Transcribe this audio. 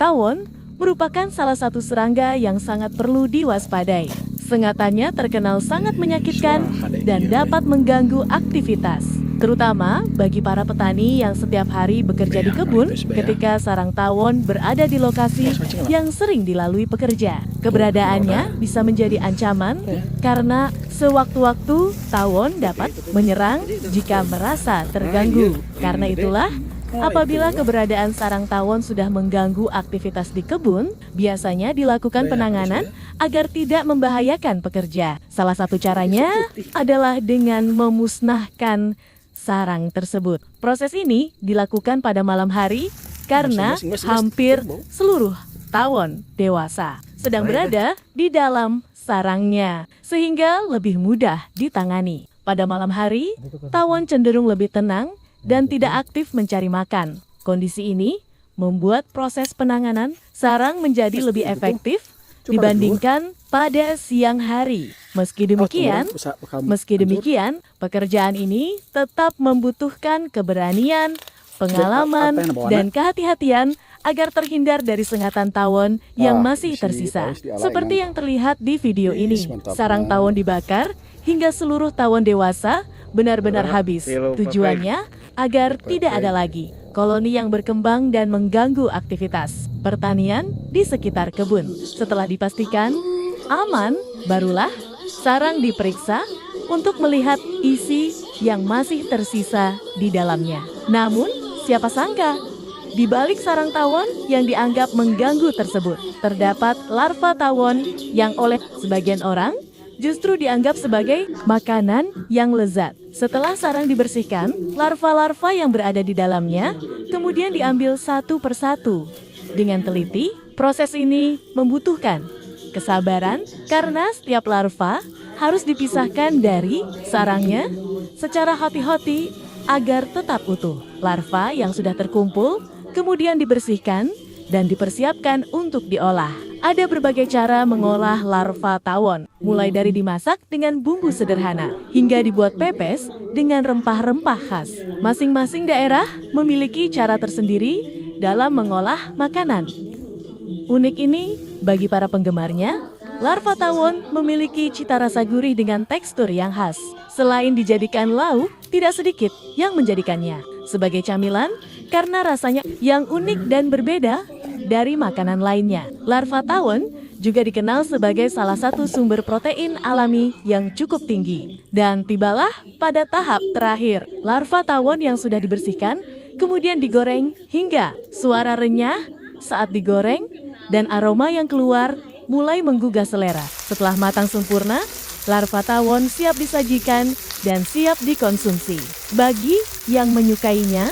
tawon merupakan salah satu serangga yang sangat perlu diwaspadai. Sengatannya terkenal sangat menyakitkan dan dapat mengganggu aktivitas, terutama bagi para petani yang setiap hari bekerja di kebun ketika sarang tawon berada di lokasi yang sering dilalui pekerja. Keberadaannya bisa menjadi ancaman karena sewaktu-waktu tawon dapat menyerang jika merasa terganggu. Karena itulah, apabila keberadaan sarang tawon sudah mengganggu aktivitas di kebun, biasanya dilakukan penanganan agar tidak membahayakan pekerja. Salah satu caranya adalah dengan memusnahkan sarang tersebut. Proses ini dilakukan pada malam hari karena hampir seluruh tawon dewasa sedang berada di dalam sarangnya, sehingga lebih mudah ditangani. Pada malam hari, tawon cenderung lebih tenang dan tidak aktif mencari makan. Kondisi ini membuat proses penanganan sarang menjadi lebih efektif dibandingkan pada siang hari. Meski demikian, pekerjaan ini tetap membutuhkan keberanian, pengalaman, dan kehati-hatian agar terhindar dari sengatan tawon yang masih tersisa. Seperti yang terlihat di video ini, sarang tawon dibakar hingga seluruh tawon dewasa benar-benar habis. Tujuannya agar tidak ada lagi koloni yang berkembang dan mengganggu aktivitas pertanian di sekitar kebun. Setelah dipastikan aman, barulah sarang diperiksa untuk melihat isi yang masih tersisa di dalamnya. Namun, siapa sangka, di balik sarang tawon yang dianggap mengganggu tersebut, terdapat larva tawon yang oleh sebagian orang justru dianggap sebagai makanan yang lezat. Setelah sarang dibersihkan, larva-larva yang berada di dalamnya kemudian diambil satu persatu. Dengan teliti, proses ini membutuhkan kesabaran karena setiap larva harus dipisahkan dari sarangnya secara hati-hati agar tetap utuh. Larva yang sudah terkumpul kemudian dibersihkan dan dipersiapkan untuk diolah. Ada berbagai cara mengolah larva tawon, mulai dari dimasak dengan bumbu sederhana, hingga dibuat pepes dengan rempah-rempah khas. Masing-masing daerah memiliki cara tersendiri dalam mengolah makanan. Unik ini, bagi para penggemarnya, larva tawon memiliki cita rasa gurih dengan tekstur yang khas. Selain dijadikan lauk, tidak sedikit yang menjadikannya sebagai camilan karena rasanya yang unik dan berbeda dari makanan lainnya. Larva tawon juga dikenal sebagai salah satu sumber protein alami yang cukup tinggi. Dan tibalah pada tahap terakhir. Larva tawon yang sudah dibersihkan kemudian digoreng hingga suara renyah saat digoreng dan aroma yang keluar mulai menggugah selera. Setelah matang sempurna, larva tawon siap disajikan dan siap dikonsumsi. Bagi yang menyukainya,